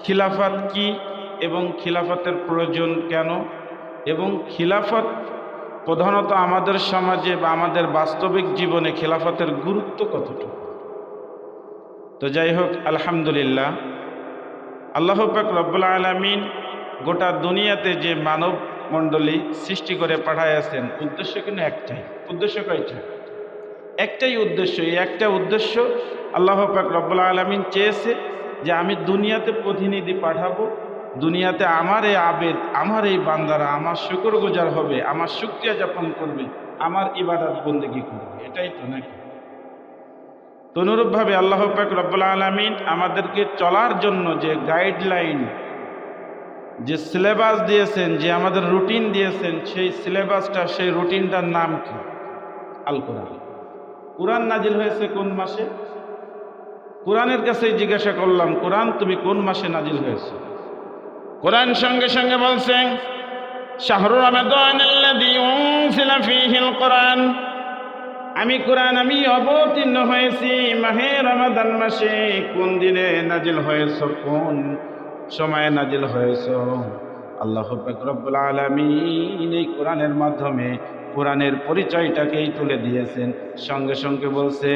খিলাফত কি এবং খিলাফতের প্রয়োজন কেন, এবং খিলাফত প্রধানত আমাদের সমাজে বা আমাদের বাস্তবিক জীবনে খিলাফতের গুরুত্ব কতটুকু। তো যাই হোক, আলহামদুলিল্লাহ, আল্লাহ পাক রব্বুল আলামিন গোটা দুনিয়াতে যে মানব মণ্ডলী সৃষ্টি করে পাঠাইয়াছেন, উদ্দেশ্য কিন্তু একটাই। উদ্দেশ্য কয়টা? একটাই উদ্দেশ্য। এই একটা উদ্দেশ্য আল্লাহ পাক রব্বুল আলামিন চেয়েছে যে আমি দুনিয়াতে প্রতিনিধি পাঠাবো, দুনিয়াতে আমার এই আবেদ, আমার এই বান্দারা আমার শুকরগুজার হবে, আমার শুকরিয়া যাপন করবে, আমার ইবাদত বন্দেগী করবে। এটাই তো নাকি? তো অনুরূপভাবে আল্লাহ পাক রব্বুল আলামিন আমাদেরকে চলার জন্য যে গাইডলাইন, যে সিলেবাস দিয়েছেন, যে আমাদের রুটিন দিয়েছেন, সেই সিলেবাসটা, সেই রুটিনটার নাম কি? আল কোরআন। কোরআন নাজিল হয়েছে কোন মাসে? কোরআনের কাছেই জিজ্ঞাসা করলাম, কোরআন তুমি কোন মাসে নাজিল হয়েছে? কোরআন সঙ্গে সঙ্গে বলছেন, শাহরু রমাদানাল্লাযী উনজিলা ফীহিল কোরআন, আমি কোরআন আমি অবতীর্ণ হয়েছি মাহে রমাদান মাসে। কোন দিনে নাজিল হয়েছে? কোন সময়ে নাজিল হয়েছে? আল্লাহ পাক রব্বুল আলামিন এই কোরআনের মাধ্যমে কোরআনের পরিচয়টাকেই তুলে দিয়েছেন। সঙ্গে সঙ্গে বলছে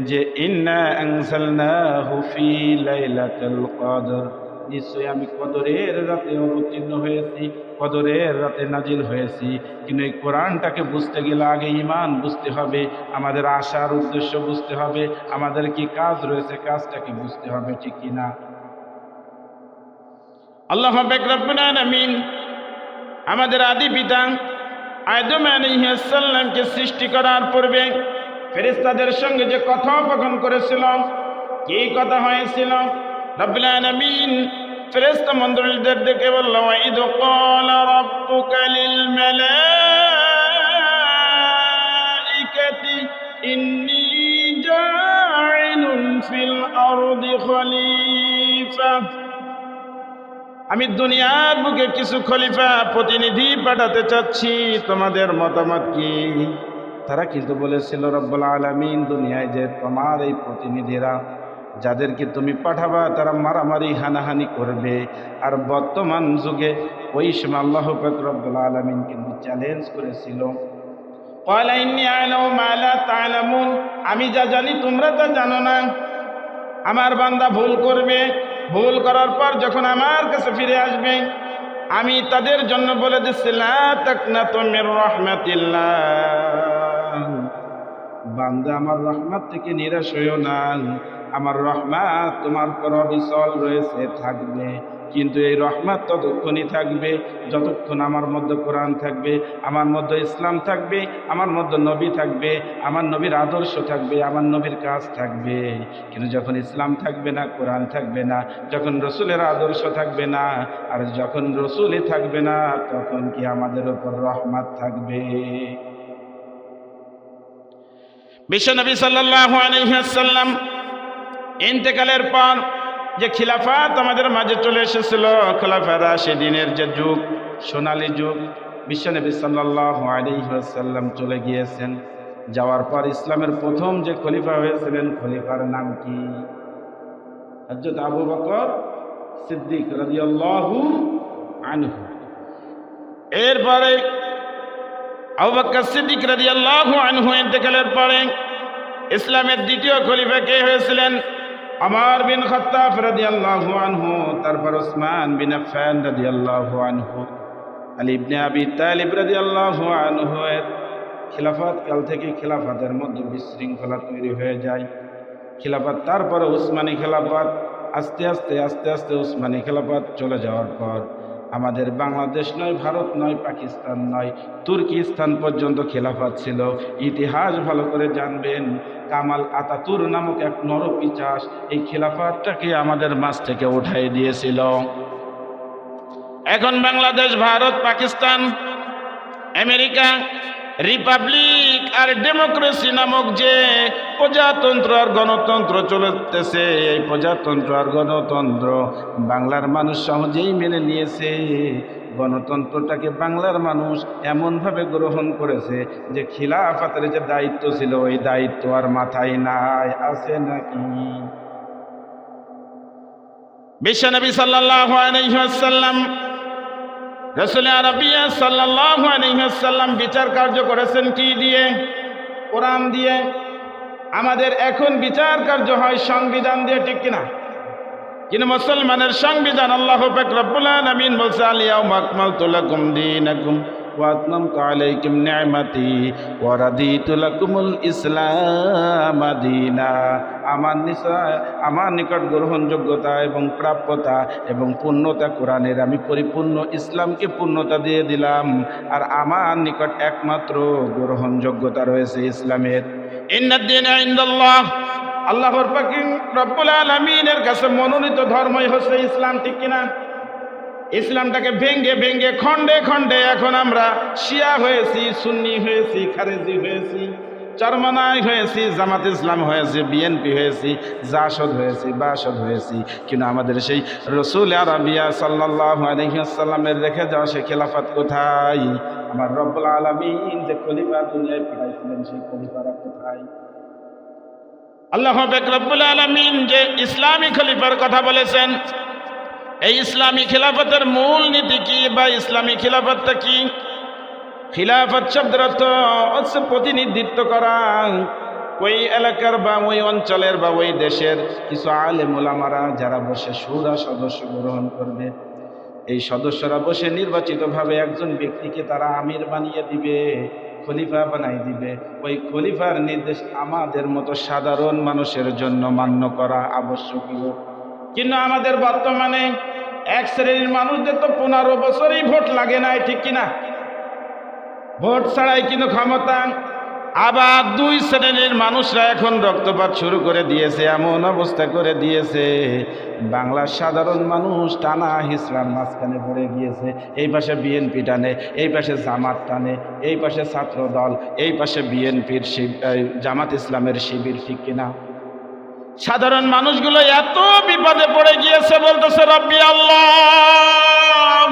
যে ইন্না আনজালনাহু ফি লাইলাতুল কদর, নিশ্চয়ই আমি কদরের রাতে অবতীর্ণ হয়েছি, কদরের রাতে নাজিল হয়েছি। কিন্তু এই কোরআনটাকে বুঝতে গেলে আগে ঈমান বুঝতে হবে, আমাদের আশার উদ্দেশ্য বুঝতে হবে, আমাদের কি কাজ রয়েছে কাজটাকে বুঝতে হবে, ঠিক কিনা? আল্লাহ পাক রব্বুল আলামিন আমাদের আদি পিতা আদম আলাইহিস সালামকে সৃষ্টি করার পূর্বে ফেরেশতাদের সঙ্গে যে কথোপকথন করেছিল, কি কথা হয়েছিল? রব্বুল আলামিন ফেরেশতা মণ্ডলীদের ডেকে বলল, ওয়াইদ ক্বালা রাব্বুকা লিল মালাইকাতি ইন্নী জাইলুন ফিল আরদি খলিফা, আমি দুনিয়ার বুকে কিছু খলিফা প্রতিনিধি পাঠাতে চাচ্ছি, তোমাদের মতামত কি? তারা কিন্তু বলেছিল, রব্বুল আলামিন দুনিয়ায় যে তোমার এই প্রতিনিধিরা যাদেরকে তুমি পাঠাবা তারা মারামারি হানাহানি করবে। আর বর্তমান যুগে ওই সময় আল্লাহ পাক রব্বুল আলামিন কিন্তু চ্যালেঞ্জ করেছিল, ক্বালা ইন্নী আ'লামু মা লা তা'লামুন, আমি যা জানি তোমরা তা জানো না। আমার বান্দা ভুল করবে, ভুল করার পর যখন আমার কাছে ফিরে আসবে, আমি তাদের জন্য বলে দিচ্ছি, লা তাকনাতু মির রাহমাতিল্লাহ, বান্দা আমার রহমত থেকে নিরাশ হইও না, আমার রহমত তোমার পর অবিচল রয়েছে, থাকবে। কিন্তু এই রহমত ততক্ষণই থাকবে যতক্ষণ আমার মধ্যে কোরআন থাকবে, আমার মধ্যে ইসলাম থাকবে, আমার মধ্যে নবী থাকবে, আমার নবীর আদর্শ থাকবে, আমার নবীর কাজ থাকবে। কিন্তু যখন ইসলাম থাকবে না, কোরআন থাকবে না, যখন রসুলের আদর্শ থাকবে না, আর যখন রসুলই থাকবে না, তখন কি আমাদের উপর রহমত থাকবে? বিশ্বনবী সাল্লাল্লাহু আলাইহি ওয়াসাল্লাম ইন্তেকালের পর যে খিলাফত আমাদের মাঝে চলে এসেছিল, খোলাফায়ে রাশিদিনের যে যুগ, সোনালী যুগ, বিশ্বনবী সাল্লাল্লাহু আলাইহি ওয়াসাল্লাম চলে গিয়েছেন। যাওয়ার পর ইসলামের প্রথম যে খলিফা হয়েছিলেন, খলিফার নাম কি? হযরত আবু বকর সিদ্দিক রাদিয়াল্লাহু আনহু। এরপরে আবু বকর সিদ্দিক রাদিয়াল্লাহু আনহু ইন্তেকালের পরে ইসলামের দ্বিতীয় খলিফা কে হয়েছিলেন? ওমর বিন খাত্তাব রাদিয়াল্লাহু আনহু। তারপর ওসমান বিন আফফান রাদিয়াল্লাহু আনহু, আলী ইবনে আবি তালিব রাদিয়াল্লাহু আনহু এর খিলাফত কাল থেকে খিলাফতের মধ্যে বিশৃঙ্খলা তৈরি হয়ে যায়। খিলাফত, তারপরে উসমানী খিলাফত, আস্তে আস্তে আস্তে আস্তে উসমানী খিলাফত চলে যাওয়ার পর আমাদের বাংলাদেশ নয়, ভারত নয়, পাকিস্তান নয়, তুর্কিস্তান পর্যন্ত খিলাফত ছিল। ইতিহাস ভালো করে জানবেন, কামাল আতাতুর নামক এক নরপিশাচ এই খিলাফতটাকে আমাদের মাঝ থেকে উঠাই দিয়েছিল। এখন বাংলাদেশ, ভারত, পাকিস্তান, আমেরিকা, রিপাবলিক আর ডেমোক্রেসি নামক যে প্রজাতন্ত্র আর গণতন্ত্র চলতেছে, এই প্রজাতন্ত্র আর গণতন্ত্র বাংলার মানুষ সহজেই মেনে নিয়েছে। গণতন্ত্রটাকে বাংলার মানুষ এমনভাবে গ্রহণ করেছে যে খিলাফতের যে দায়িত্ব ছিল, ওই দায়িত্ব আর মাথায় নাই। আছে নাকি? বিশ্বনবী সাল্লাল্লাহু আলাইহি ওয়াসাল্লাম, রাসূল আরবিয়া সাল্লাল্লাহু আলাইহি ওয়াসাল্লাম বিচার কার্য করেছেন কি দিয়ে? কোরআন দিয়ে। আমাদের এখন বিচার কার্য হয় সংবিধান দিয়ে, ঠিক কিনা? কিন্তু মুসলমানের সংবিধান আল্লাহ পাক রব্বুল আলামিন বলছে, আল ইয়াউমা আকমালতু লাকুম দীনাকুম ওয়া আতমামতু আলাইকুম নি'মাতি ওয়া রাদিতু লাকুমুল ইসলাম দীনা। আমার নিকট গ্রহণযোগ্যতা এবং প্রাপ্যতা এবং পূর্ণতা কোরআনের, আমি পরিপূর্ণ ইসলামকে পূর্ণতা দিয়ে দিলাম। আর আমার নিকট একমাত্র গ্রহণযোগ্যতা রয়েছে ইসলামের। ইন্নাদ দীনা ইনদাল্লাহ, আল্লাহর পাক রব্বুল আলামিনের কাছে মনোনীত ধর্মই হচ্ছে ইসলাম, ঠিক কিনা? ইসলামটাকে ভেঙ্গে ভেঙ্গে খণ্ডে খণ্ডে এখন আমরা শিয়া হয়েছি, সুন্নি হয়েছি, খারেজি হয়েছি, চরমনাই হয়েছি, জামাত ইসলাম হয়েছি, বিএনপি হয়েছি, জাসদ হয়েছি, বাসদ হয়েছি। কিন্তু আমাদের সেই রাসূল আরবিয়া সাল্লাল্লাহু আলাইহি ওয়াসাল্লামের রেখে যাওয়া সেই খেলাফত কোথায়? আমার রব্বুল আলামিন যে খলিফা দুনিয়ায় পাঠাইছিলেন, সেই খলিফারা কোথায়? আল্লাহ পাক রব্বুল আলামিন যে ইসলামী খলিফার কথা বলেছেন, এই ইসলামী খিলাফতের মূল নীতি কি বা ইসলামী খিলাফতটা কি? খিলাফত শব্দের অর্থ হচ্ছে প্রতিনিধিত্ব করা। ওই এলাকার বা ওই অঞ্চলের বা ওই দেশের কিছু আলেম ওলামারা যারা বসে শুরা সদস্য গ্রহণ করবে, এই সদস্যরা বসে নির্বাচিতভাবে একজন ব্যক্তিকে তারা আমির বানিয়ে দিবে, খলিফা বানাই দিবে। ওই খলিফার নির্দেশ আমাদের মতো সাধারণ মানুষের জন্য মান্য করা আবশ্যকীয়। কিন্তু আমাদের বর্তমানে এক শ্রেণীর মানুষদের তো 15 বছরই ভোট লাগে নাই, ঠিক কিনা? ভোট ছাড়াই কিন্তু ক্ষমতা। আবার 2 শ্রেণীর মানুষরা এখন রক্তপাত শুরু করে দিয়েছে, এমন অবস্থা করে দিয়েছে বাংলার সাধারণ মানুষ টানা হিসরার মাঝখানে পড়ে গিয়েছে। এই পাশে বিএনপি টানে, এই পাশে জামাত টানে, এই পাশে ছাত্র দল, এই পাশে বিএনপির জামাত ইসলামের শিবির, ঠিক কিনা? সাধারণ মানুষগুলো এত বিপদে পড়ে গিয়েছে, বলতেছে রব্বি আল্লাহ,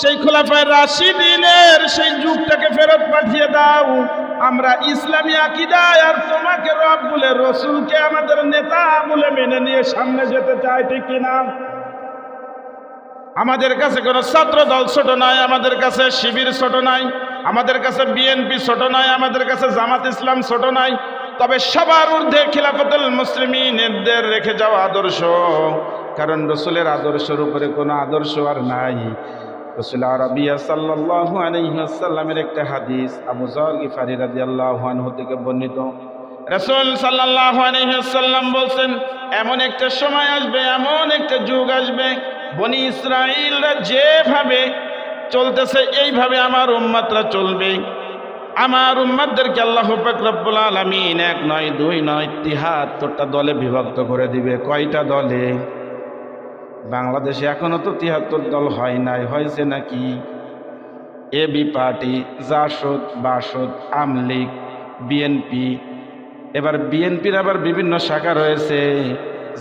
সেই খোলাফায়ে রাশিদিনের সেই যুগটাকে ফেরত পাঠিয়ে দাও। আমরা ইসলামী আকীদায় আর তোমাকে রব বলে, রসুলকে আমাদের নেতা বলে মেনে নিয়ে সামনে যেতে চাই, ঠিক কিনা? আমাদের কাছে কোনো ছাত্র দল ছোট নয়, আমাদের কাছে শিবির ছোট নয়, আমাদের কাছে বিএনপি ছোট নয়, আমাদের কাছে জামাত ইসলাম ছোট নয়। তবে সবার ঊর্ধ্বে খিলাফতুল মুসলিমিনদের রেখে যাওয়া আদর্শ, কারণ রসুলের আদর্শের উপরে কোনো আদর্শ আর নাই। রাসূল আরবিয়া সাল্লাল্লাহু আলাইহি ওয়াসাল্লামের একটা হাদিস আবু যর গিফারি রাদিয়াল্লাহু আনহু থেকে বর্ণিত। রাসূল সাল্লাল্লাহু আলাইহি ওয়াসাল্লাম বলছেন, এমন একটা সময় আসবে, এমন একটা যুগ আসবে, বনি ইসরাঈলরা যেভাবে চলতেছে এইভাবে আমার উম্মতরা চলবে। আমার উম্মতদেরকে আল্লাহ পাক রব্বুল আলামিন 1 নয় 2 নয় 73টা দলে বিভক্ত করে দিবে। কয়টা দলে? বাংলাদেশে এখনো তো 73 দল হয় নাই, হয়েছে নাকি? এবি পার্টি, জাসদ, বাসদ, আমলিগ, বিএনপি। এবার বিএনপির আবার বিভিন্ন শাখা রয়েছে,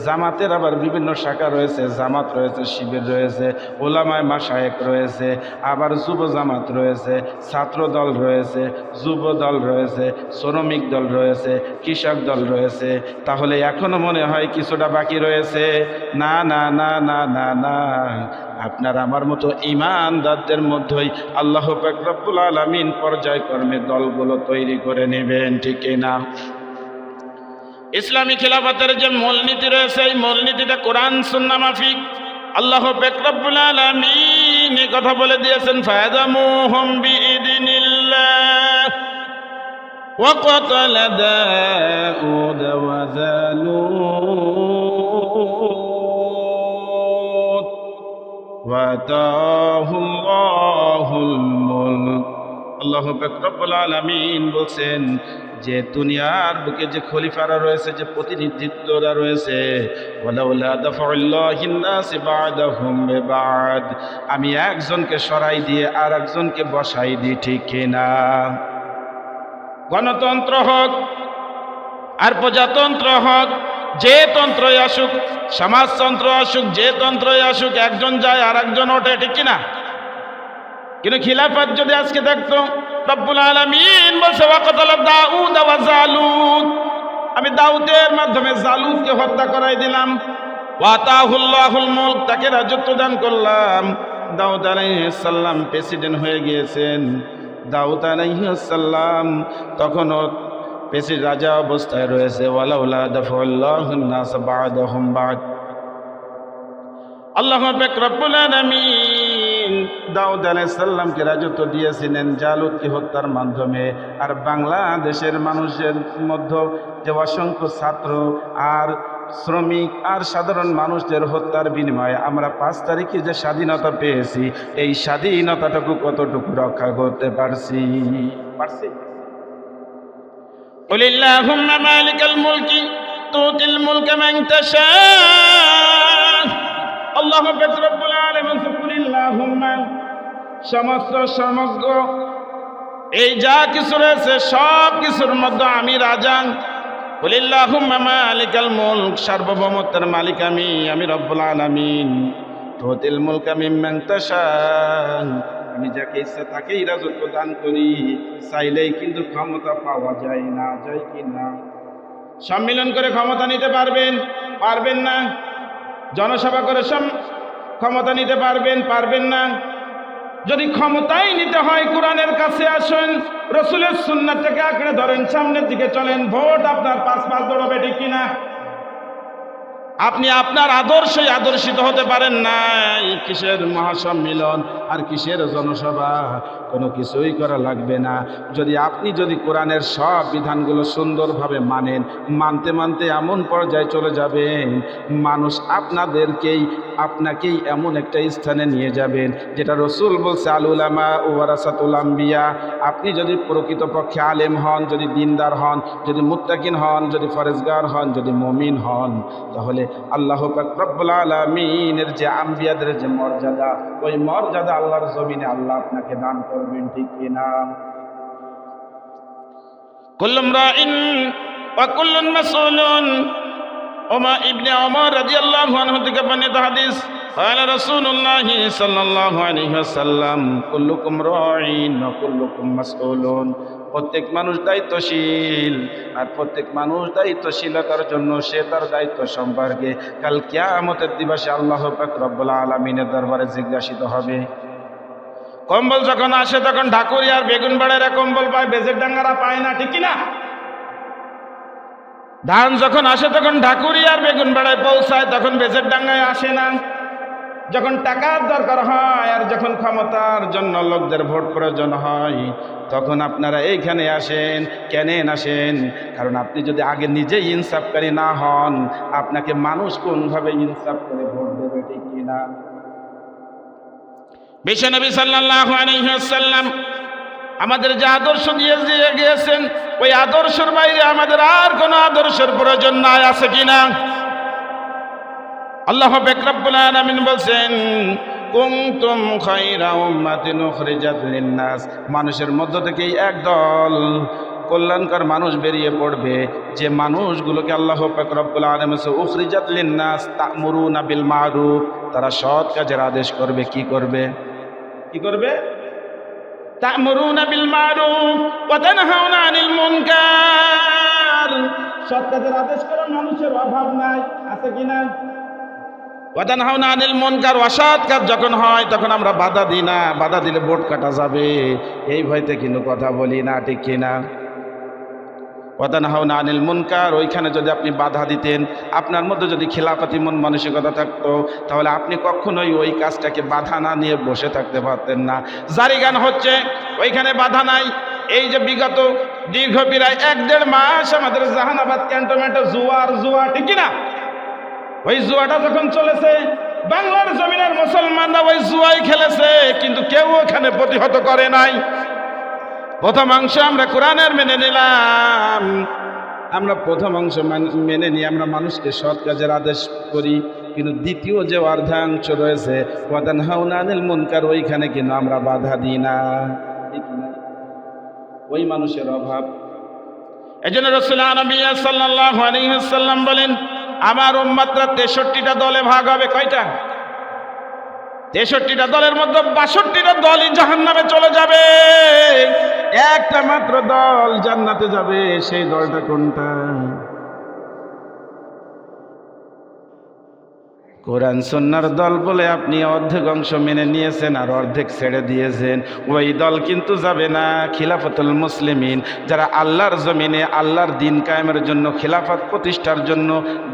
জামাতের আবার বিভিন্ন শাখা রয়েছে, জামাত রয়েছে, শিবির রয়েছে, ওলামায়ে মাশায়েখ রয়েছে, আবার যুব জামাত রয়েছে, ছাত্র দল রয়েছে, যুব দল রয়েছে, শ্রমিক দল রয়েছে, কৃষক দল রয়েছে। তাহলে এখনো মনে হয় কিছুটা বাকি রয়েছে? না না না না না না, আপনার আমার মতো ঈমানদারদের মধ্যেই আল্লাহ পাক রব্বুল আলামিন পর্যায়ক্রমে দলগুলো তৈরি করে নেবেন, ঠিক না? ইসলামী খিলাফতের যে মূলনীতি রয়েছে, এই মূলনীতিটা কোরআন সুন্নাহ মাফিক। আল্লাহ পাক রব্বুল আলামিন এই কথা বলে দিয়েছেন, ফায়াদামুহুম বিইذنিল্লাহ ওয়া ক্বাতালা দাউদ ওয়া জালুত ওয়া আতাহুল্লাহুল মুলক। আল্লাহ পাক রব্বুল আলামিন বলছেন যে দুনিয়ার বুকে যে খলিফারা রয়েছে, যে প্রতিনিধিত্বরা রয়েছে, ওয়ালাউলা দাফাউল্লাহিন নাসি বা'দাহুম বিবা'দ, আমি একজনকে সরাই দিয়ে আর একজনকে বসাই দিই, ঠিক কিনা? গণতন্ত্র হোক আর প্রজাতন্ত্র হোক, যে তন্ত্রই আসুক, সমাজতন্ত্র আসুক, যে তন্ত্রই আসুক, একজন যায় আর একজন ওঠে, ঠিক কিনা? কিন্তু খিলাফত যদি আজকে দেখতো, রব্বুল আলামিন বলছে ওয়াকাতালা দাউদ ওয়া জালুত, আমি দাউদের মাধ্যমে জালুতকে হত্যা করাই দিলাম। ওয়াতাহুল্লাহুল মুলক, তাকে রাজত্ব দান করলাম। দাউদ আলাইহিস সালাম প্রেসিডেন্ট হয়ে গিয়েছেন। দাউদ আলাইহিস সালাম তখনও প্রেসিডেন্ট রাজা অবস্থায় রয়েছে। ওয়ালাউলা দাফাল্লাহুন নাস বা'দাহুম বা'দ, আল্লাহ পাক রব্বুল আলামিন দাউদ আলাইহিস সালামকে রাজত্ব দিয়েছিলেন জালুতকে হত্যার মাধ্যমে। আর বাংলাদেশের মানুষের মধ্যে যে অসংখ্য ছাত্র আর শ্রমিক আর সাধারণ মানুষদের হত্যার বিনিময়ে আমরা 5 তারিখে যে স্বাধীনতা পেয়েছি, এই স্বাধীনতাটুকু কতটুকু রক্ষা করতে পারছি? কুলিল্লাহুম্মা মালিকাল মুলকি তুতিল মুলকা মান তাশা, আল্লাহ পাক রব্বুল আলামিন কুলিল্লাহুম্মা, সমগ্র এই যা কিছু রয়েছে সব কিছুর মধ্যে আমি রাজা। কুলিল্লাহুম্মা মালিকাল মুলক, সার্বভৌমত্বের মালিক আমি রব্বুল আলামিন। তুতিল মুলকা মিম্মান তাশা, আমি যাকে ইচ্ছা তাকেই রাজত্ব দান করি। চাইলেই কিন্তু ক্ষমতা পাওয়া যায় না, যায় কি না? সম্মিলন করে ক্ষমতা নিতে পারবেন না। জনসভা করে ক্ষমতা নিতে পারবেন না। যদি ক্ষমতাই নিতে হয় কোরআনের কাছে আসুন, রসুলের সুন্নাত থেকে আঁকড়ে ধরেন, সামনের দিকে চলেন। ভোট আপনার 5 দৌড়াবে, ঠিক কিনা? আপনি আপনার আদর্শই আদর্শিত হতে পারেন না। কিসের মহাসম্মিলন আর কিসের জনসভা? কোনো কিছুই করা লাগবে না। যদি কোরআনের সব বিধানগুলো সুন্দরভাবে মানতে এমন পর্যায়ে চলে যাবেন, মানুষ আপনাকেই এমন একটা স্থানে নিয়ে যাবেন যেটা রসুল বলছে, আল উলামা ওয়ারাসাতুল আম্বিয়া। আপনি যদি প্রকৃতপক্ষে আলেম হন, যদি দিনদার হন, যদি মুত্তাকিন হন, যদি ফরেজগার হন, যদি মুমিন হন, তাহলে আল্লাহ পাক রব্বুল আলামিনের যে আম্বিয়াদের যে মর্যাদা, ওই মর্যাদা আল্লাহর জমিনে আল্লাহ আপনাকে দান করবেন, ঠিক কিনা? কুল্লুম রাইন ওয়া কুল্লুন মাসউলুন। ইবনে ওমর রাদিয়াল্লাহু আনহু থেকে বর্ণিত হাদিস, ক্বালা রাসূলুল্লাহ সাল্লাল্লাহু আলাইহি ওয়াসাল্লাম কুল্লুকুম রাইন ওয়া কুল্লুকুম মাসউলুন। প্রত্যেক মানুষ দায়িত্বশীল, আর প্রত্যেক মানুষ দায়িত্বশীলতার জন্য সে তার দায়িত্ব সম্পর্কে কাল কিয়ামতের দিবসে আল্লাহ পাক রব্বুল আলামিনের দরবারে জিজ্ঞাসিত হবে। কম্বল যখন আসে তখন ঢাকুরিয়া আর বেগুনবাড়ার কম্বল পায়, বেজের ডাঙ্গারা পায় না, ঠিক কিনা? ধান যখন আসে তখন ঢাকুরিয়া আর বেগুনবাড়ায় পৌঁছায়, তখন বেজের ডাঙ্গায় আসে না। যখন টাকার দরকার হয় আর যখন ক্ষমতার জন্য লোকদের ভোট প্রয়োজন হয়, তখন আপনারা এইখানে আসেন। কেন আসেন? কারণ আপনি যদি আগে নিজেই ইনসাফকারী না হন, আপনাকে মানুষ কোনভাবে ইনসাফ করে ভোট দেবে, ঠিক কিনা? বিশ্বনবী সাল্লাল্লাহু আলাইহি ওয়াসাল্লাম আমাদের যে আদর্শ দিয়ে গিয়েছেন, ওই আদর্শের বাইরে আমাদের আর কোনো আদর্শের প্রয়োজন নাই, আছে কিনা? আল্লাহ পাক রব্বুল আলামিন বলেন, কুনতুম খায়রা উম্মাতিন উখরিজাত লিন-নাস, মানুষের মধ্য থেকেই একদল কল্যাণকর মানুষ বেরিয়ে পড়বে, যে মানুষগুলোকে আল্লাহ পাক রব্বুল আলামিন উখরিজাত লিন-নাস তা'মুরুনা বিল মা'রুফ, তারা সৎ কাজের আদেশ করবে। কি করবে? তা'মুরুনা বিল মা'রুফ ওয়া তানহাউনা আনিল মুনকার। সৎ কাজের আদেশ করার মানুষের অভাব নাই, আছে কিনা? ওয়া তানহাউনা আনিল মুনকার, অসৎ কাজ যখন হয় তখন আমরা বাধা দিই না, বাধা দিলে ভোট কাটা যাবে, এই ভয়তে কিন্তু কথা বলি না, ঠিক কিনা? ওয়া তানহাউনা আনিল মুনকার, ওইখানে যদি আপনি বাধা দিতেন, আপনার মধ্যে যদি খিলাফতি মন মানসিকতা থাকতো, তাহলে আপনি কখনোই ওই কাজটাকে বাধা না নিয়ে বসে থাকতে পারতেন না। জারি গান হচ্ছে, ওইখানে বাধা নাই। এই যে বিগত দীর্ঘ প্রায় 1-1.5 মাস আমাদের জাহানাবাদ ক্যান্টনমেন্টে জুয়া, ঠিক কিনা? ওই জুয়াটা যখন চলেছে, বাংলার জমিনের মুসলমানরা ওই জুয়াই খেলেছে, কিন্তু কেউ ওখানে প্রতিহত করে নাই। প্রথম অংশ আমরা কোরআনের মেনে নিলাম, আমরা প্রথম অংশ মেনে নিয়ে আমরা মানুষকে সৎ কাজের আদেশ করি, কিন্তু দ্বিতীয় যে অর্ধাংশ রয়েছে ওয়া তানহাউনা আনিল মুনকার, ওইখানে কিন্তু আমরা বাধা দিই না, ঠিক না? ওই মানুষের অভাব। এজন্য রাসূল সাল্লাল্লাহু আলাইহি ওয়াসাল্লাম বলেন, আমার উম্মতরা 63টা দলে ভাগ হবে। কয়টা? 63টা দলের মধ্যে 62টা দলই জাহান্নামে চলে যাবে, একটা মাত্র দল জান্নাতে যাবে। সেই দলটা কোনটা? কোরআন সুন্নাহর দল বলে আপনি অর্ধেক অংশ মেনে নিয়েছেন আর অর্ধেক ছেড়ে দিয়েছেন। ওই দল কিন্তু যাবে না। খিলাফতুল মুসলিমিন, যারা আল্লাহর জমিনে আল্লাহর দ্বীন কায়েমের জন্য, খিলাফত প্রতিষ্ঠার জন্য,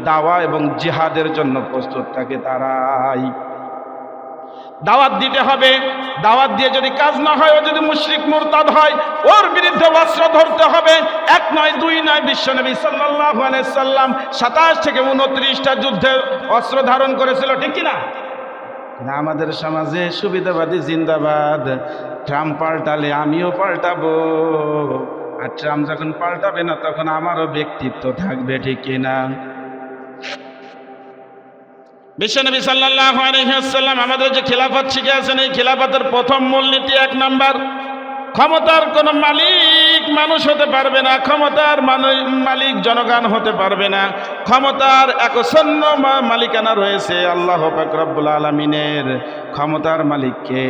দাওয়া এবং জিহাদের জন্য প্রস্তুত থাকে, তারাই দাওয়াত দিতে হবে। দাওয়াত দিয়ে যদি কাজ না হয়, ও যদি মুশরিক মুরতাদ হয়, ওর বিরুদ্ধে অস্ত্র ধরতে হবে। এক নয়, দুই নয়, বিশ্বনবী সাল্লাল্লাহু আলাইহি সাল্লাম 27 থেকে 29টা যুদ্ধে অস্ত্র ধারণ করেছিল, ঠিক কি না? না, আমাদের সমাজে সুবিধাবাদী জিন্দাবাদ, ট্রাম্প পাল্টালে আমিও পাল্টাবো, আর ট্রাম্প যখন পাল্টাবে না তখন আমারও ব্যক্তিত্ব থাকবে, ঠিক কি না? বিশ্বনবী সাল্লাল্লাহু আলাইহি ওয়াসাল্লাম আমাদের যে খিলাফত শিখিয়েছেন, এই খিলাফতের প্রথম মূলনীতি 1 নাম্বার, ক্ষমতার কোনো মালিক মানুষ হতে পারবে না, ক্ষমতার মালিক জনগণ হতে পারবে না। ক্ষমতার একচ্ছন্ন মালিকানা রয়েছে আল্লাহ পাক রব্বুল আলামিনের। ক্ষমতার মালিককে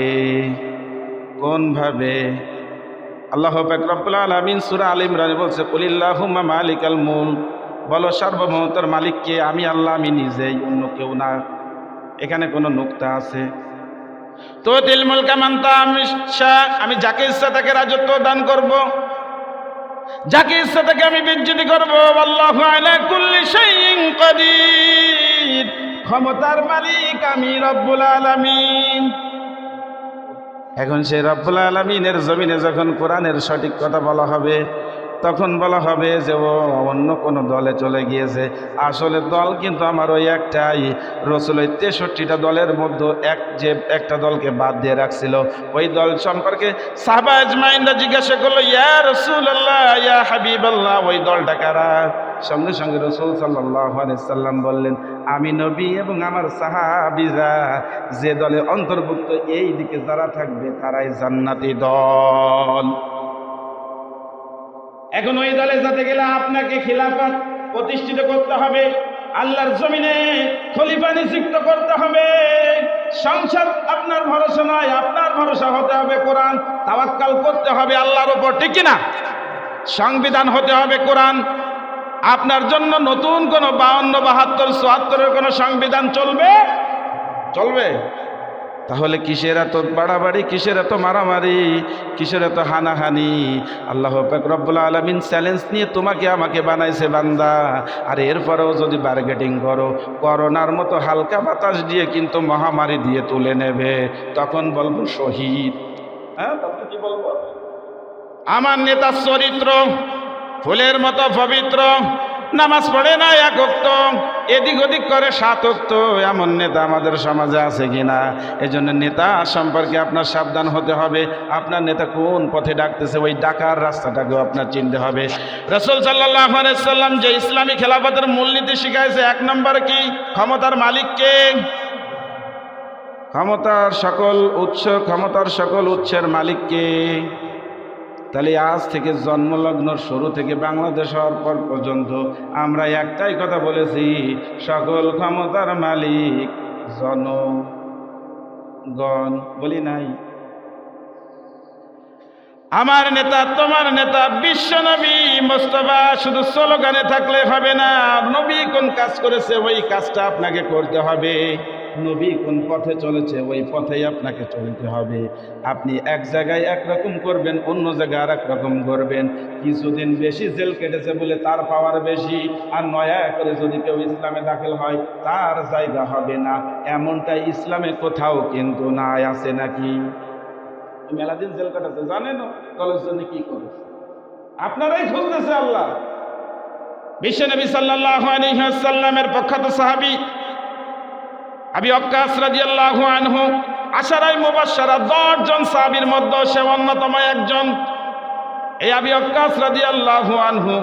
কোনভাবে? আল্লাহ পাক রব্বুল আলামিন সূরা আল ইমরানে বলছে, কুলিল্লাহুম্মা মালিকাল মুলক, বলো সার্বভৌমতার মালিককে আমি আল্লাহ, আমি নিজেই, অন্য কেউ না। এখানে কোনো নুকতা আছে? তো তিল মুলকা মান তাশা, আমি যাকে ইচ্ছা তাকে রাজত্ব দান করব, যাকে ইচ্ছা তাকে আমি বিচ্যুতি করব। আল্লাহু আলা কুল্লি শাইইন কাদির, ক্ষমতার মালিক আমি রব্বুল আলামিন। এখন সেই রব্বুল আলামিনের জমিনে যখন কোরআনের সঠিক কথা বলা হবে, তখন বলা হবে যে ও অন্য কোনো দলে চলে গিয়েছে। আসলে দল কিন্তু আমার ওই একটাই। রাসূল 63টা দলের মধ্যে একটা দলকে বাদ দিয়ে রাখছিল। ওই দল সম্পর্কে সাহাবা আজমাইনরা জিজ্ঞাসা করলো, ইয়া রাসূলুল্লাহ, ইয়া হাবিবাল্লাহ, ওই দলটা কারা? সঙ্গে সঙ্গে রাসূল সাল্লাল্লাহু আলাইহি সাল্লাম বললেন, আমি নবী এবং আমার সাহাবীরা যে দলে অন্তর্ভুক্ত, এই দিকে যারা থাকবে তারাই জান্নাতি দল। এখন ওই দলে যেতে গেলে আপনাকে খিলাফত প্রতিষ্ঠিত করতে হবে, আল্লাহর জমিনে খলিফা নিযুক্ত করতে হবে। সংসদ আপনার ভরসা নয়, আপনার ভরসা হতে হবে কোরআন। তাওয়াক্কাল করতে হবে আল্লাহর উপর, ঠিক কিনা? সংবিধান হতে হবে কোরআন। আপনার জন্য নতুন কোনো 52, 72, 74 কোনো সংবিধান চলবে? তাহলে কিসের এত বাড়াবাড়ি, কিসের এত মারামারি, কিসের এত হানাহানি? আল্লাহ পাক রব্বুল আলামিন চ্যালেঞ্জ নিয়ে তোমাকে আমাকে বানাইছে বান্দা, আর এরপরেও যদি বার্গেটিং করো, করোনার মতো হালকা বাতাস দিয়ে কিন্তু মহামারী দিয়ে তুলে নেবে, তখন বলবো শহীদ। হ্যাঁ, তখন কি বলবো? আমার নেতার চরিত্র ফুলের মতো পবিত্র, নামাজ পড়ে না 1 ওয়াক্ত, এদিক ওদিক করে 7 ওয়াক্ত, এমন নেতা আমাদের সমাজে আছে কিনা? এজন্য নেতা সম্পর্কে আপনার সাবধান হতে হবে। আপনার নেতা কোন পথে ডাকতেছে, ওই ডাকার রাস্তাটাকেও আপনার চিনতে হবে। রাসূল সাল্লাল্লাহু আলাইহি সাল্লাম যে ইসলামী খেলাফতের মূলনীতি শিখাইছে, 1 নম্বর কি? ক্ষমতার মালিককে। ক্ষমতার সকল উৎসের মালিককে। তাহলে আজ থেকে জন্মলগ্ন শুরু থেকে বাংলাদেশ হওয়ার পর পর্যন্ত আমরা একটাই কথা বলেছি, সকল ক্ষমতার মালিক জনগণ, বলি নাই? আমার নেতা, তোমার নেতা বিশ্বনবী মুস্তাফা শুধু স্লোগানে থাকলে হবে না। নবী কোন কাজ করেছে ওই কাজটা আপনাকে করতে হবে। নবী কোন পথে চলেছে ওই পথেই আপনাকে চলতে হবে। আপনি এক জায়গায় একরকম করবেন, অন্য জায়গায় আর এক রকম করবেন। কিছুদিন বেশি জেল কেটেছে বলে তার পাওয়ার বেশি, আর নয়া করে যদি কেউ ইসলামে দাখিল হয় তার জায়গা হবে না, এমনটা ইসলামে কোথাও কিন্তু নাই। আছে নাকি? মেলাদিন জেল কাটাতে জানেন দলের জন্য কি করে, আপনারাই খুঁজতেছে আল্লাহ। বিশ্বনবী সাল্লাল্লাহু আলাইহি ওয়াসাল্লামের প্রখ্যাত সাহাবী আবু ওয়াক্কাস রাদিয়াল্লাহু আনহু, আশারায়ে মুবাশশারা 10 জন সাহাবীর মধ্যে সে অন্যতম একজন। এই আবু ওয়াক্কাস রাদিয়াল্লাহু আনহু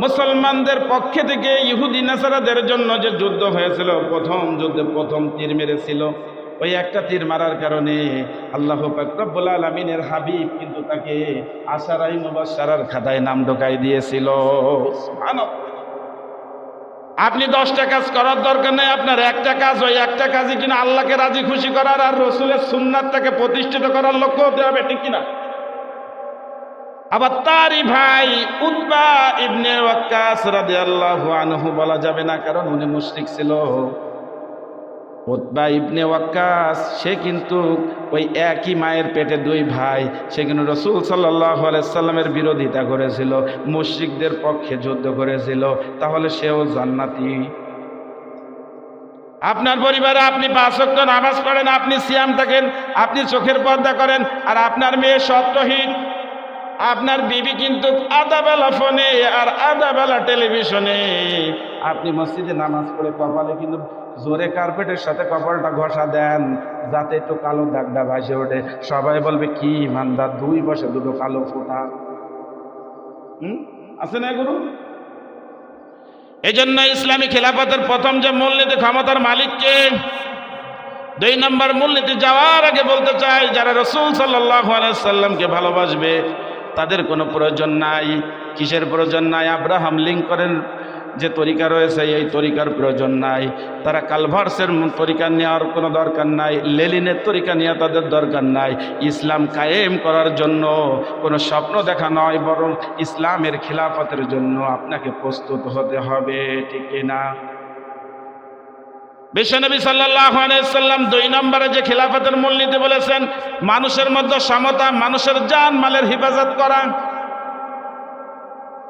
মুসলমানদের পক্ষে থেকে ইহুদি নাসারাদের জন্য যে যুদ্ধ হয়েছিল, প্রথম যুদ্ধে প্রথম তীর মেরেছিল। ওই একটা তীর মারার কারণে আল্লাহ পাক রব্বুল আলামিনের হাবিব কিন্তু তাকে আশারায়ে মুবাশশারার খাতায় নাম ঢোকাই দিয়েছিল। সুবহানাল্লাহ। আপনি 10টা কাজ করার দরকার নেই, আপনার একটা কাজ, ওই একটা কাজই কিনা আল্লাহকে রাজি খুশি করার আর রাসূলের সুন্নাতটাকে প্রতিষ্ঠিত করার লক্ষ্য হতে হবে, ঠিক কিনা? আবার তারই ভাই উতবা ইবনে ওয়াক্কাস রাদিয়াল্লাহু আনহু বলা যাবে না, কারণ উনি মুশরিক ছিল। উতবা ইবনে ওয়াক্কাস সে কিন্তু ওই একই মায়ের পেটে দুই ভাই, সে কিন্তু রাসূল সাল্লাল্লাহু আলাইহি সাল্লামের বিরোধিতা করেছিল, মুশরিকদের পক্ষে যুদ্ধ করেছিল, তাহলে সেও জান্নাতি। আপনার পরিবারে আপনি 5 ওয়াক্ত নামাজ পড়েন, আপনি সিয়াম থাকেন, আপনি চোখের পর্দা করেন, আর আপনার মেয়ে সত্যহীন, আপনার বিবি কিন্তু আধা বেলা ফোনে আর আধা বেলা টেলিভিশনে। আপনি মসজিদে নামাজ পড়ে কপালে কিন্তু জোরে কার্পেটের সাথে কপালটা ঘষা দেন যাতে একটু কালো দাগটা ভাসে ওঠে, সবাই বলবে কি ইমানদার, 2 বছর 2 কালো ফোঁটা। আছে না গুরু? এই জন্য ইসলামী খেলাফতের প্রথম যে মূলনীতি, ক্ষমতার মালিককে। 2 নম্বর মূলনীতি যাওয়ার আগে বলতে চাই, যারা রাসূল সাল্লাল্লাহু আলাইহি সাল্লামকে ভালোবাসবে তাদের কোনো প্রয়োজন নাই। কিসের প্রয়োজন নাই? আব্রাহাম লিঙ্কনের যে তরিকা রয়েছে এই তরিকার প্রয়োজন নাই, তারা কালভার্সের তরিকা নেওয়ার কোনো দরকার নাই, লেলিনের তরিকা নেওয়া তাদের দরকার নাই। ইসলাম কায়েম করার জন্য কোনো স্বপ্ন দেখা নয়, বরং ইসলামের খিলাফতের জন্য আপনাকে প্রস্তুত হতে হবে, ঠিক না? বিশ্বনবী সাল্লাল্লাহু আলাইহি সাল্লাম 2 নম্বরে যে খিলাফতের মূলনীতি বলেছেন, মানুষের মধ্যে সমতা, মানুষের জান মালের হেফাজত করা।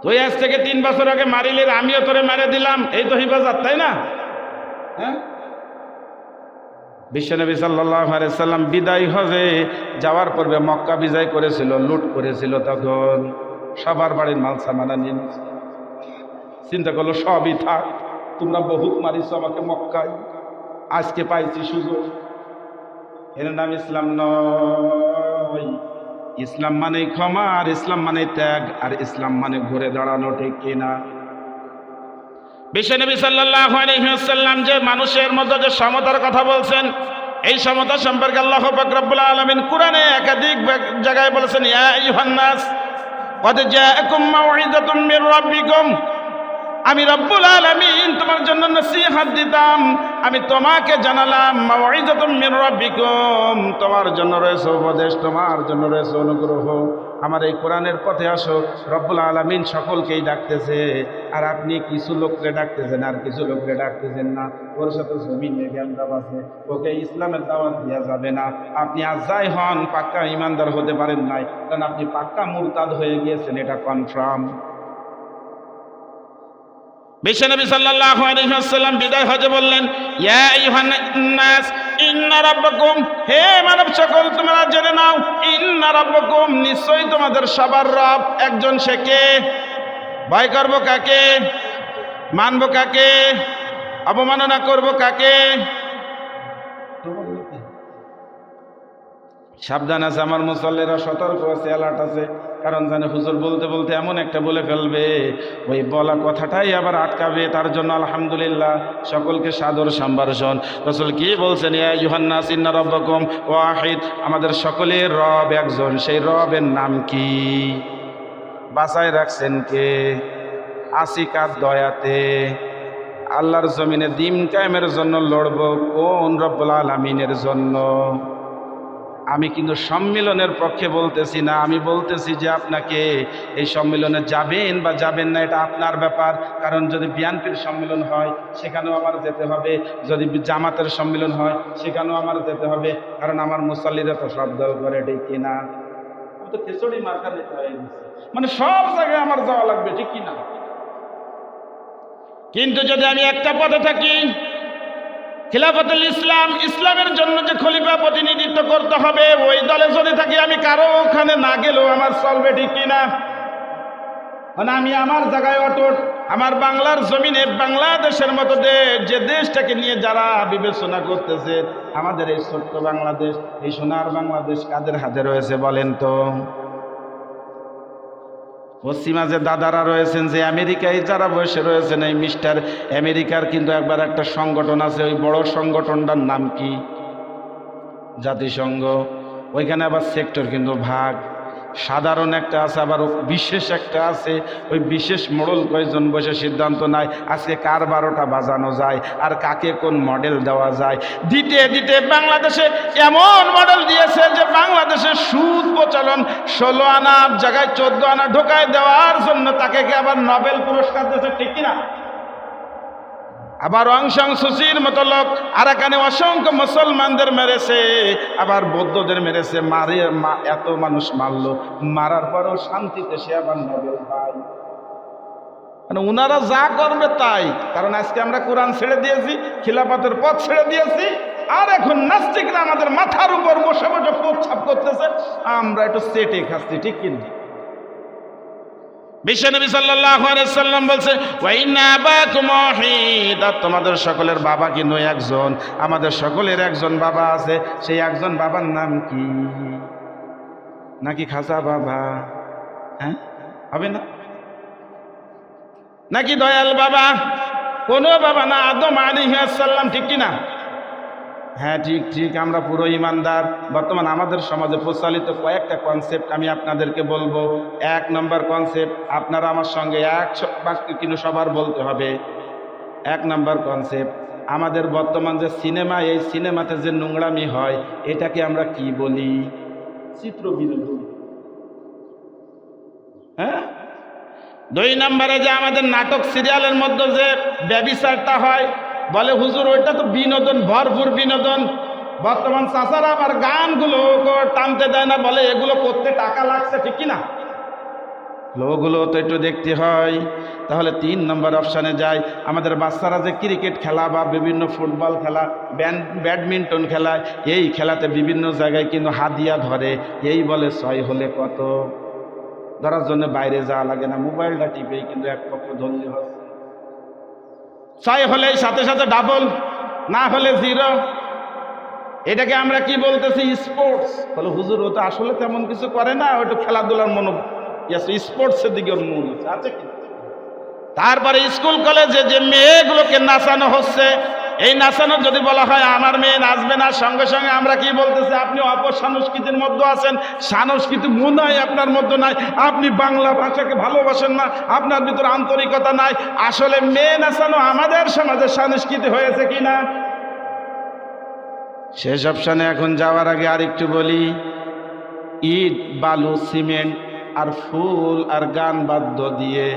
তুই আজ থেকে 3 বছর আগে মারিলে আমিও তোরে মেরে দিলাম, এই তো হেফাজত, তাই না? হ্যাঁ, বিশ্বনবী সাল্লাল্লাহু আলাইহি সাল্লাম বিদায় হজে যাওয়ার পূর্বে মক্কা বিজয় করেছিল, লুট করেছিল, তখন সবার বাড়ির মাল সামানা নিয়ে চিন্তা করলো সবই থাক, তোমরা বহুত মারিছো আমাকে মক্কায়, আজকে পাইছি সুযোগ। এর নাম ইসলাম নয়। ইসলাম মানে ক্ষমা, আর ইসলাম মানে ত্যাগ, আর ইসলাম মানে ঘুরে দাঁড়ানো, ঠিক কিনা? বিশ্বনবী সাল্লাল্লাহু আলাইহি ওয়াসাল্লাম যে মানুষের মধ্যে যে সমতার কথা বলছেন, এই সমতা সম্পর্কে আল্লাহ পাক রব্বুল আলামিন কোরআনে একাধিক জায়গায় বলেছেন, ইয়া আইয়ুহান নাস ক্বাদ জাআকুম মাউইযাতুম মির রাব্বিকুম। আমি রব্বুল আলামিন তোমার জন্য নসিহত দিতাম, আমি তোমাকে জানালাম মাউইযাতুম মির রাব্বিকুম, তোমার জন্য রয়েছে উপদেশ, তোমার জন্য রয়েছে অনুগ্রহ। আমার এই কোরআনের পথে আসো। রব্বুল আলামিন সকলকেই ডাকতেছে, আর আপনি কিছু লোককে ডাকতেছেন আর কিছু লোককে ডাকতেছেন না। ওর সাথে জমিনে জ্ঞানদাব আছে, ওকে ইসলামের দাওয়াত দেওয়া যাবে না। আপনি আজ যাই হন পাক্কা ইমানদার হতে পারেন নাই, কারণ আপনি পাক্কা মুরতাদ হয়ে গিয়েছেন, এটা কনফার্ম। বিশ্বনবী সাল্লাল্লাহু আলাইহি ওয়াসাল্লাম বিদায় হজে বললেন, ইয়া আইয়ুহান নাস ইন্না রাব্বাকুম, হে মানব সকল তোমরা জেনে নাও, ইন্না রাব্বাকুম, নিশ্চয়ই তোমাদের সবার রব একজন। সে কে? ভয় করব কাকে? মানব কাকে? অবমাননা করব কাকে? সাবধান আছে আমার মুসল্লিরা, সতর্ক আছে, অ্যালার্ট আছে, কারণ জানে হুজুর বলতে বলতে এমন একটা বলে ফেলবে, ওই বলা কথাটাই আবার আটকাবে। তার জন্য আলহামদুলিল্লাহ সকলকে সাদর সম্ভাষণ। রাসূল কি বলছেন? ইয়া আইয়ুহান নাস ইন্না রাব্বাকুম ওয়াহিদ, আমাদের সকলের রব একজন। সেই রবের নাম কি? বাঁচায় রাখছেন কে? আসি কার দয়াতে? আল্লাহর জমিনে দিন কায়েমের জন্য লড়ব কোন রব্বুল আলামিনের জন্য? আমি কিন্তু সম্মিলনের পক্ষে বলতেছি না, আমি বলতেছি যে আপনাকে এই সম্মিলনে যাবেন বা যাবেন না এটা আপনার ব্যাপার। কারণ যদি বিএনপির সম্মিলন হয় সেখানেও আমার যেতে হবে, যদি জামাতের সম্মিলন হয় সেখানেও আমার যেতে হবে, কারণ আমার মুসল্লিরা তো সব দল করে, ঠিক কিনা? আমি তো খিচুড়ি মার্কা নিতে হয়ে গেছে, মানে সব জায়গায় আমার যাওয়া লাগবে, ঠিক কিনা? কিন্তু যদি আমি একটা পথে থাকি, খিলাফতুল ইসলাম, ইসলামের জন্য যে খলিফা প্রতিনিধিত্ব করতে হবে, ওই দলে যদি থাকি, আমি কারো ওখানে না গেলেও আমার চলবে, ঠিক কিনা? মানে আমি আমার জায়গায় অটুট। আমার বাংলার জমিনে বাংলাদেশের মতো দেশ, যে দেশটাকে নিয়ে যারা বিবেচনা করতেছে, আমাদের এই ছোট্ট বাংলাদেশ, এই সোনার বাংলাদেশ কাদের হাতে রয়েছে বলেন তো? পশ্চিমা যে দাদারা রয়েছেন, যে আমেরিকায় যারা বসে রয়েছেন, এই মিস্টার আমেরিকার কিন্তু একবার একটা সংগঠন আছে, ওই বড় সংগঠনটার নাম কি? জাতিসংঘ। ওইখানে আবার সেক্টর কিন্তু ভাগ, সাধারণ একটা আছে, আবার বিশেষ একটা আছে। ওই বিশেষ মোড়ল কয়েকজন বসে সিদ্ধান্ত নেয় আজকে কার 12টা বাজানো যায় আর কাকে কোন মডেল দেওয়া যায়। দিতে দিতে বাংলাদেশে এমন মডেল দিয়েছে যে বাংলাদেশের সুদ প্রচলন 16 আনার জায়গায় 14 আনা ঢোকায় দেওয়ার জন্য তাকে আবার নোবেল পুরস্কার দিয়েছে, ঠিক কিনা? আবার অং সান সুচির মতো লোক আরাকানে অসংখ্য মুসলমানদের মেরেছে, আবার বৌদ্ধদের মেরেছে, এত মানুষ মারলো, মারার পরেও শান্তিতে সে আবার নবেল ভাই। মানে উনারা যা করবে তাই, কারণ আজকে আমরা কোরআন ছেড়ে দিয়েছি, খিলাফতের পথ ছেড়ে দিয়েছি, আর এখন নাস্তিকরা আমাদের মাথার উপর বসে বসে প্রচ্ছাপ করতেছে, আমরা একটু সেটে খাচ্ছি, ঠিক কিনা? বিশ্বনবী সাল্লাল্লাহু আলাইহি সাল্লাম বলছে, ওয়া ইন্না আবাকুম ওয়াহিদ, তোমাদের সকলের বাবা কিন্তু একজন, আমাদের সকলের একজন বাবা আছে, সেই একজন বাবার নাম কি? নাকি খাসা বাবা? হ্যাঁ, হবে না? নাকি দয়াল বাবা? কোনো বাবা না, আদম আলাইহিস সালাম, ঠিক কিনা? হ্যাঁ, ঠিক ঠিক, আমরা পুরো ইমানদার। বর্তমান আমাদের সমাজে প্রচলিত কয়েকটা কনসেপ্ট আমি আপনাদেরকে বলবো। 1 নম্বর কনসেপ্ট, আপনারা আমার সঙ্গে এক বাক্য কিন্তু সবার বলতে হবে। 1 নম্বর কনসেপ্ট, আমাদের বর্তমান যে সিনেমা, এই সিনেমাতে যে নোংরামি হয়, এটাকে আমরা কি বলি? চিত্রবিনোদন। হ্যাঁ। 2 নম্বরে যে আমাদের নাটক সিরিয়ালের মধ্যে যে ব্যভিচারটা হয়, বলে হুজুর ওইটা তো বিনোদন, ভরপুর বিনোদন। বর্তমান চাচারা আবার গানগুলো টানতে দেয় না, বলে এগুলো করতে টাকা লাগছে, ঠিক কিনা? ওগুলো তো একটু দেখতে হয়। তাহলে 3 নম্বর অপশানে যায়, আমাদের বাচ্চারা যে ক্রিকেট খেলা বা বিভিন্ন ফুটবল খেলা, ব্যাডমিন্টন খেলা, এই খেলাতে বিভিন্ন জায়গায় কিন্তু হাদিয়া ধরে, এই বলে 6 হলে কত, ধরার জন্য বাইরে যাওয়া লাগে না, মোবাইলটা টিপেই কিন্তু এক পক্ষ ধরলে হচ্ছে। 6 হলে সাথে সাথে ডাবল, না হলে 0। এটাকে আমরা কি বলতেছি? স্পোর্টস। বলে হুজুর ও তো আসলে তেমন কিছু করে না, ওটা খেলাধুলার মনো, স্পোর্টসের দিকে ওর মন আছে কি? তারপরে স্কুল কলেজে যে মেয়েগুলোকে নাচানো হচ্ছে, এই নাচানো যদি বলা হয় আমার মেয়ে নাচবে না, সঙ্গে সঙ্গে আমরা কি বলতেছি? আপনি অপসংস্কৃতির মধ্যে আছেন, সংস্কৃতি মনে আপনার মধ্যে নাই, আপনি বাংলা ভাষাকে ভালোবাসেন না, আপনার ভিতরে আন্তরিকতা নাই। আসলে মেয়ে নাচানো আমাদের সমাজে সংস্কৃতি হয়েছে কিনা? শেষ অপশানে এখন যাওয়ার আগে আরেকটু বলি, ইট, বালু, সিমেন্ট আর ফুল আর গান বাদ্য দিয়ে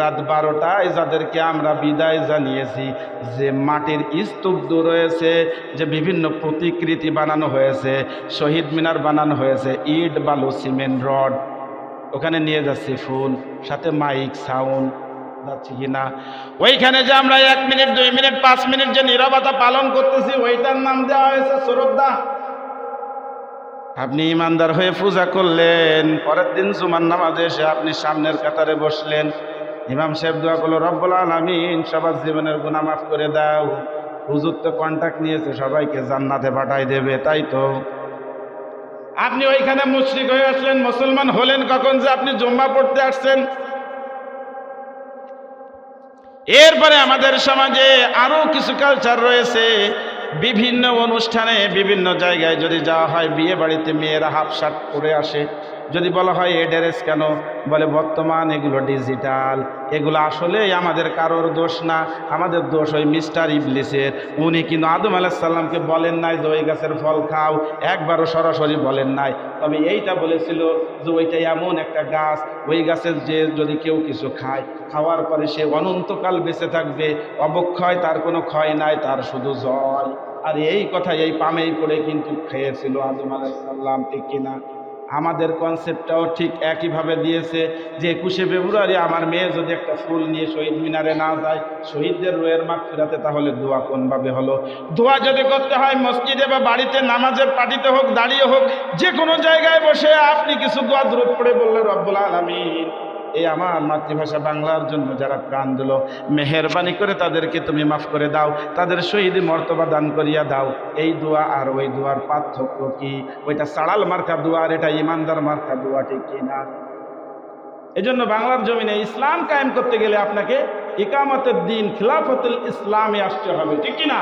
রাত 12টায় যাদেরকে আমরা বিদায় জানিয়েছি, যে মাটির স্তূপ রয়েছে, যে বিভিন্ন প্রতিকৃতি বানানো হয়েছে, শহীদ মিনার বানানো হয়েছে, ইট, বালু, সিমেন্ট, রড, ওখানে নিয়ে যাচ্ছি ফুল, সাথে মাইক সাউন্ড, যাচ্ছি কিনা? ওইখানে যে আমরা 1 মিনিট 2 মিনিট 5 মিনিট যে নীরবতা পালন করতেছি, ওইটার নাম দেওয়া হয়েছে শ্রদ্ধা। আপনি ইমানদার হয়ে পূজা করলেন, পরের দিন জুমার নামাজে এসে আপনি সামনের কাতারে বসলেন, ইমাম সাহেব দোয়া করলো, রব্বুল আলামিন সবার জীবনের গুনাহ মাফ করে দাও। হুজুর তো কন্ট্যাক্ট নিয়েছে সবাইকে জান্নাতে পাঠাই দেবে, তাই তো? আপনি ওইখানে মুশরিক হয়ে আসলেন, মুসলমান হলেন কখন যে আপনি জুম্মা পড়তে আসছেন? এরপরে আমাদের সমাজে আরো কিছু কালচার রয়েছে, বিভিন্ন অনুষ্ঠানে বিভিন্ন জায়গায় যদি যাওয়া হয়, বিয়ে বাড়িতে মেয়েরা হাফ শার্ট পরে আসে, যদি বলা হয় এ ড্রেস কেন, বলে বর্তমান এগুলো ডিজিটাল, এগুলো আসলে আমাদের কারোর দোষ না, আমাদের দোষ ওই মিস্টার ইবলিসের। উনি কিন্তু আদম আলাইহিস সালামকে বলেন নাই যে ওই গাছের ফল খাও, একবারও সরাসরি বলেন নাই, তবে এইটা বলেছিল যে ওইটা এমন একটা গাছ, ওই গাছের যে যদি কেউ কিছু খায়, খাওয়ার পরে সে অনন্তকাল বেঁচে থাকবে, অবক্ষয়, তার কোনো ক্ষয় নাই, তার শুধু জয়। আর এই কথা এই পামেই করে কিন্তু খেয়েছিল আদম আলাইহিস সালাম, ঠিক কিনা? আমাদের কনসেপ্টটাও ঠিক একইভাবে দিয়েছে যে 21শে ফেব্রুয়ারি আমার মেয়ে যদি একটা ফুল নিয়ে শহীদ মিনারে না যায়, শহীদদের রুহের মাগফিরাতে, তাহলে দোয়া কোনভাবে হলো? দোয়া যদি করতে হয় মসজিদে বা বাড়িতে, নামাজের পাটিতে হোক, দাঁড়িয়ে হোক, যে কোনো জায়গায় বসে আপনি কিছু দোয়া দূরত পড়ে বললে, রব্বুল আলামিন এই আমার মাতৃভাষা বাংলার জন্য যারা প্রাণ দিল, মেহেরবানি করে তাদেরকে তুমি মাফ করে দাও, তাদের শহীদ মর্তবা দান করিয়া দাও। এই দোয়া আর ওই দোয়ার পার্থক্য কি? ওইটা সাড়াল মার্কা দোয়া, আর এটা ইমানদার মার্কা দোয়া, ঠিক কিনা? এই জন্য বাংলার জমিনে ইসলাম কায়েম করতে গেলে আপনাকে ইকামতের দিন, খিলাফতুল ইসলামে আসতে হবে, ঠিক কিনা?